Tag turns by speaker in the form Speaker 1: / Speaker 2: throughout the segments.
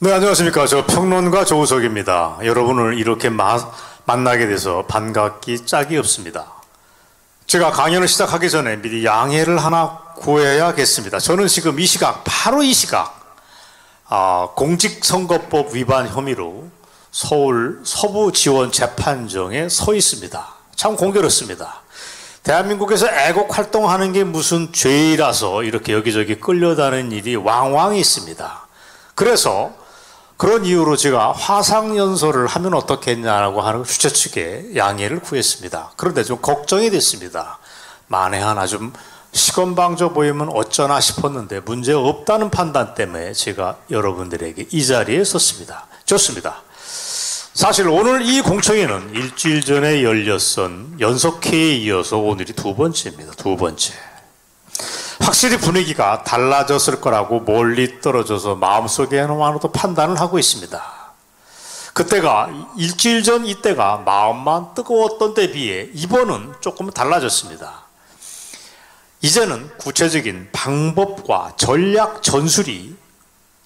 Speaker 1: 네, 안녕하십니까. 저 평론가 조우석입니다. 여러분을 이렇게 만나게 돼서 반갑기 짝이 없습니다. 제가 강연을 시작하기 전에 미리 양해를 하나 구해야겠습니다. 저는 지금 이 시각, 바로 이 시각, 공직선거법 위반 혐의로 서울 서부지원재판정에 서 있습니다. 참 공교롭습니다. 대한민국에서 애국 활동하는 게 무슨 죄라서 이렇게 여기저기 끌려다니는 일이 왕왕 있습니다. 그래서 그런 이유로 제가 화상연설을 하면 어떻겠냐라고 하는 주최 측에 양해를 구했습니다. 그런데 좀 걱정이 됐습니다. 만에 하나 좀 시건방져 보이면 어쩌나 싶었는데 문제 없다는 판단 때문에 제가 여러분들에게 이 자리에 섰습니다. 좋습니다. 사실 오늘 이 공청회는 일주일 전에 열렸던 연석회에 이어서 오늘이 두 번째입니다. 두 번째. 확실히 분위기가 달라졌을 거라고 멀리 떨어져서 마음속에만으로도 판단을 하고 있습니다. 그때가 일주일 전 이때가 마음만 뜨거웠던 데 비해 이번은 조금 달라졌습니다. 이제는 구체적인 방법과 전략 전술이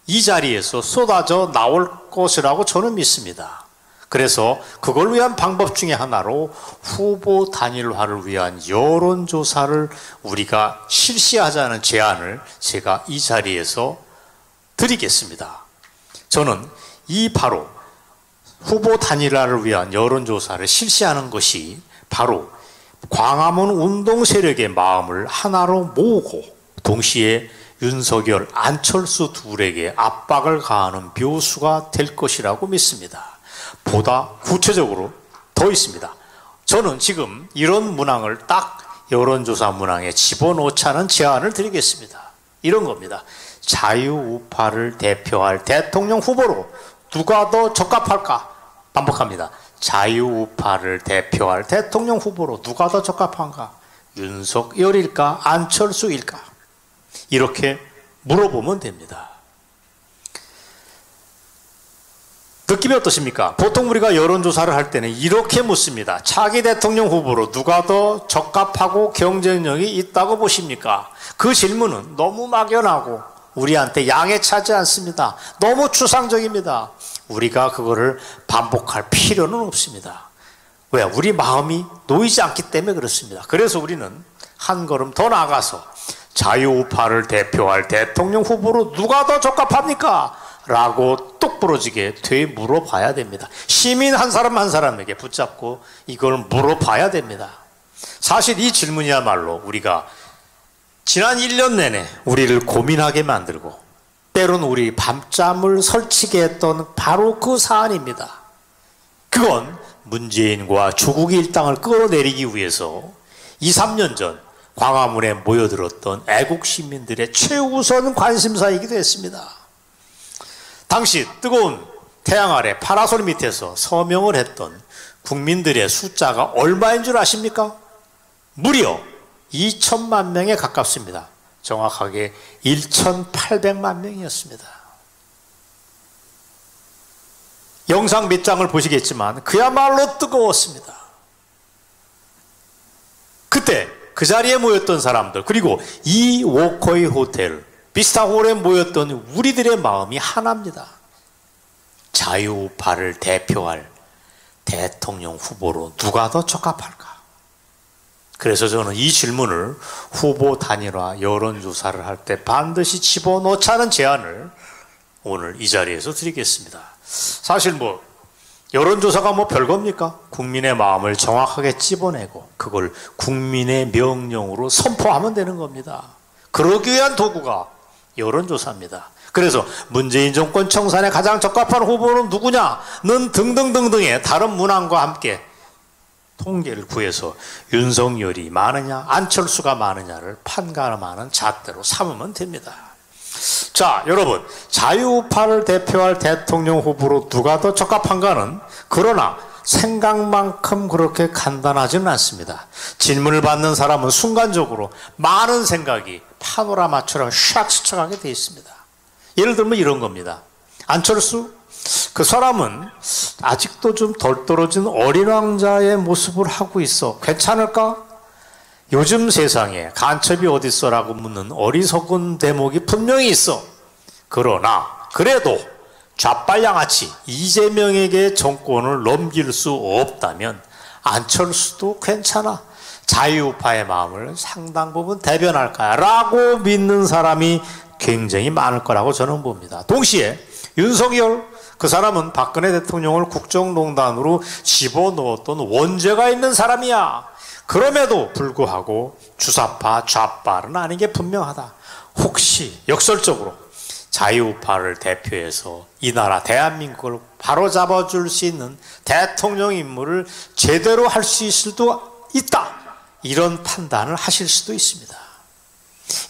Speaker 1: 이 자리에서 쏟아져 나올 것이라고 저는 믿습니다. 그래서 그걸 위한 방법 중에 하나로 후보 단일화를 위한 여론조사를 우리가 실시하자는 제안을 제가 이 자리에서 드리겠습니다. 저는 이 바로 후보 단일화를 위한 여론조사를 실시하는 것이 바로 광화문 운동 세력의 마음을 하나로 모으고 동시에 윤석열, 안철수 둘에게 압박을 가하는 묘수가 될 것이라고 믿습니다. 보다 구체적으로 더 있습니다. 저는 지금 이런 문항을 딱 여론조사 문항에 집어넣자는 제안을 드리겠습니다. 이런 겁니다. 자유우파를 대표할 대통령 후보로 누가 더 적합할까? 반복합니다. 자유우파를 대표할 대통령 후보로 누가 더 적합한가? 윤석열일까? 안철수일까? 이렇게 물어보면 됩니다. 느낌이 어떠십니까? 보통 우리가 여론조사를 할 때는 이렇게 묻습니다. 차기 대통령 후보로 누가 더 적합하고 경쟁력이 있다고 보십니까? 그 질문은 너무 막연하고 우리한테 양해차지 않습니다. 너무 추상적입니다. 우리가 그거를 반복할 필요는 없습니다. 왜? 우리 마음이 놓이지 않기 때문에 그렇습니다. 그래서 우리는 한 걸음 더 나아가서 자유우파를 대표할 대통령 후보로 누가 더 적합합니까? 라고 똑부러지게 되물어봐야 됩니다. 시민 한 사람 한 사람에게 붙잡고 이걸 물어봐야 됩니다. 사실 이 질문이야말로 우리가 지난 1년 내내 우리를 고민하게 만들고 때론 우리 밤잠을 설치게 했던 바로 그 사안입니다. 그건 문재인과 조국 일당을 끌어내리기 위해서 2, 3년 전 광화문에 모여들었던 애국 시민들의 최우선 관심사이기도 했습니다. 당시 뜨거운 태양 아래 파라솔 밑에서 서명을 했던 국민들의 숫자가 얼마인 줄 아십니까? 무려 2천만 명에 가깝습니다. 정확하게 1,800만 명이었습니다. 영상 몇 장을 보시겠지만 그야말로 뜨거웠습니다. 그때 그 자리에 모였던 사람들, 그리고 이 워커이 호텔 비스타홀에 모였던 우리들의 마음이 하나입니다. 자유우파를 대표할 대통령 후보로 누가 더 적합할까? 그래서 저는 이 질문을 후보 단일화 여론조사를 할 때 반드시 집어넣자는 제안을 오늘 이 자리에서 드리겠습니다. 사실 여론조사가 별겁니까? 국민의 마음을 정확하게 찝어내고 그걸 국민의 명령으로 선포하면 되는 겁니다. 그러기 위한 도구가 여론조사입니다. 그래서 문재인 정권 청산에 가장 적합한 후보는 누구냐는 등등등등의 다른 문항과 함께 통계를 구해서 윤석열이 많으냐 안철수가 많으냐를 판가름하는 잣대로 삼으면 됩니다. 자, 여러분, 자유우파를 대표할 대통령 후보로 누가 더 적합한가는 그러나 생각만큼 그렇게 간단하지는 않습니다. 질문을 받는 사람은 순간적으로 많은 생각이 파노라마처럼 샥 스쳐가게 되어 있습니다. 예를 들면 이런 겁니다. 안철수? 그 사람은 아직도 좀 덜 떨어진 어린 왕자의 모습을 하고 있어. 괜찮을까? 요즘 세상에 간첩이 어딨어라고 묻는 어리석은 대목이 분명히 있어. 그러나 그래도 좌빨양아치 이재명에게 정권을 넘길 수 없다면 안철수도 괜찮아, 자유우파의 마음을 상당 부분 대변할까라고 믿는 사람이 굉장히 많을 거라고 저는 봅니다. 동시에 윤석열, 그 사람은 박근혜 대통령을 국정농단으로 집어넣었던 원죄가 있는 사람이야. 그럼에도 불구하고 주사파 좌빨은 아닌 게 분명하다. 혹시 역설적으로 자유우파를 대표해서 이 나라 대한민국을 바로잡아줄 수 있는 대통령 임무를 제대로 할 수 있을 수도 있다, 이런 판단을 하실 수도 있습니다.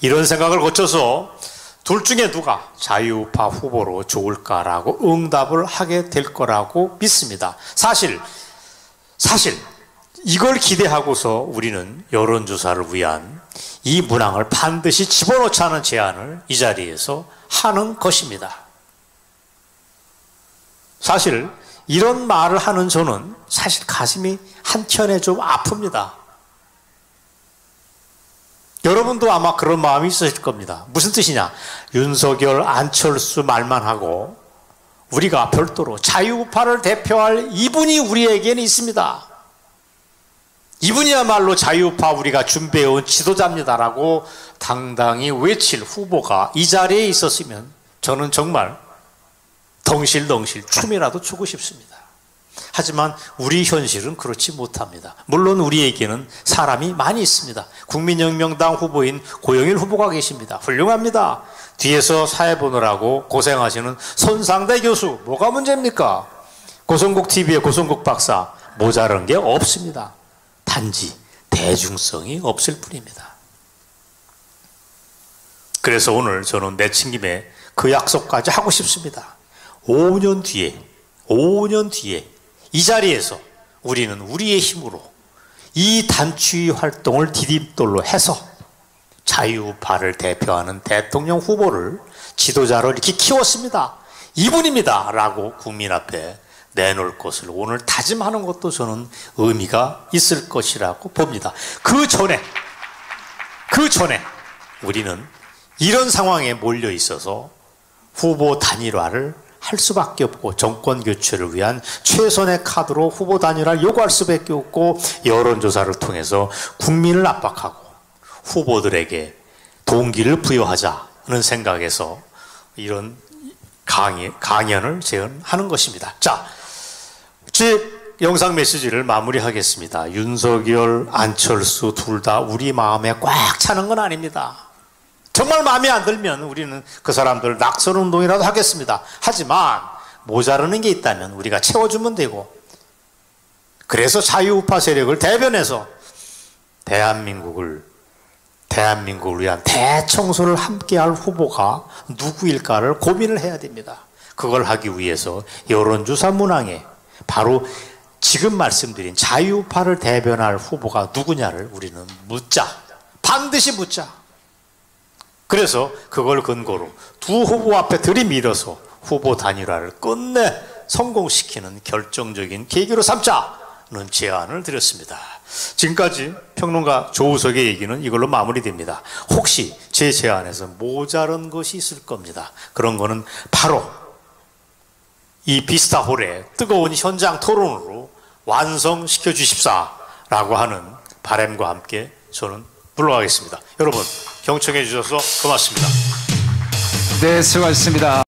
Speaker 1: 이런 생각을 거쳐서 둘 중에 누가 자유우파 후보로 좋을까라고 응답을 하게 될 거라고 믿습니다. 사실 이걸 기대하고서 우리는 여론조사를 위한 이 문항을 반드시 집어넣자는 제안을 이 자리에서 하는 것입니다. 사실 이런 말을 하는 저는 사실 가슴이 한켠에 좀 아픕니다. 여러분도 아마 그런 마음이 있으실 겁니다. 무슨 뜻이냐? 윤석열, 안철수 말만 하고 우리가 별도로 자유우파를 대표할 이분이 우리에게는 있습니다. 이분이야말로 자유우파 우리가 준비해온 지도자입니다라고 당당히 외칠 후보가 이 자리에 있었으면 저는 정말 덩실덩실 춤이라도 추고 싶습니다. 하지만 우리 현실은 그렇지 못합니다. 물론 우리에게는 사람이 많이 있습니다. 국민혁명당 후보인 고영일 후보가 계십니다. 훌륭합니다. 뒤에서 사회 보느라고 고생하시는 손상대 교수, 뭐가 문제입니까? 고성국TV의 고성국 박사, 모자란 게 없습니다. 단지 대중성이 없을 뿐입니다. 그래서 오늘 저는 내친 김에 그 약속까지 하고 싶습니다. 5년 뒤에 이 자리에서 우리는 우리의 힘으로 이 단추위 활동을 디딤돌로 해서 자유우파를 대표하는 대통령 후보를 지도자로 이렇게 키웠습니다. 이분입니다 라고 국민 앞에 내놓을 것을 오늘 다짐하는 것도 저는 의미가 있을 것이라고 봅니다. 그 전에 우리는 이런 상황에 몰려 있어서 후보 단일화를 할 수밖에 없고, 정권 교체를 위한 최선의 카드로 후보 단일화를 요구할 수밖에 없고, 여론조사를 통해서 국민을 압박하고 후보들에게 동기를 부여하자는 생각에서 이런 강연을 제안하는 것입니다. 자, 제 영상 메시지를 마무리하겠습니다. 윤석열, 안철수 둘 다 우리 마음에 꽉 차는 건 아닙니다. 정말 마음에 안 들면 우리는 그 사람들 낙선운동이라도 하겠습니다. 하지만 모자르는 게 있다면 우리가 채워주면 되고, 그래서 자유우파 세력을 대변해서 대한민국을 위한 대청소를 함께할 후보가 누구일까를 고민을 해야 됩니다. 그걸 하기 위해서 여론조사 문항에 바로 지금 말씀드린 자유우파를 대변할 후보가 누구냐를 우리는 묻자. 반드시 묻자. 그래서 그걸 근거로 두 후보 앞에 들이밀어서 후보 단일화를 끝내 성공시키는 결정적인 계기로 삼자는 제안을 드렸습니다. 지금까지 평론가 조우석의 얘기는 이걸로 마무리됩니다. 혹시 제 제안에서 모자란 것이 있을 겁니다. 그런 거는 바로 이 비스타홀의 뜨거운 현장 토론으로 완성시켜 주십사라고 하는 바람과 함께 저는 물러가겠습니다. 여러분 경청해 주셔서 고맙습니다.
Speaker 2: 네, 수고하셨습니다.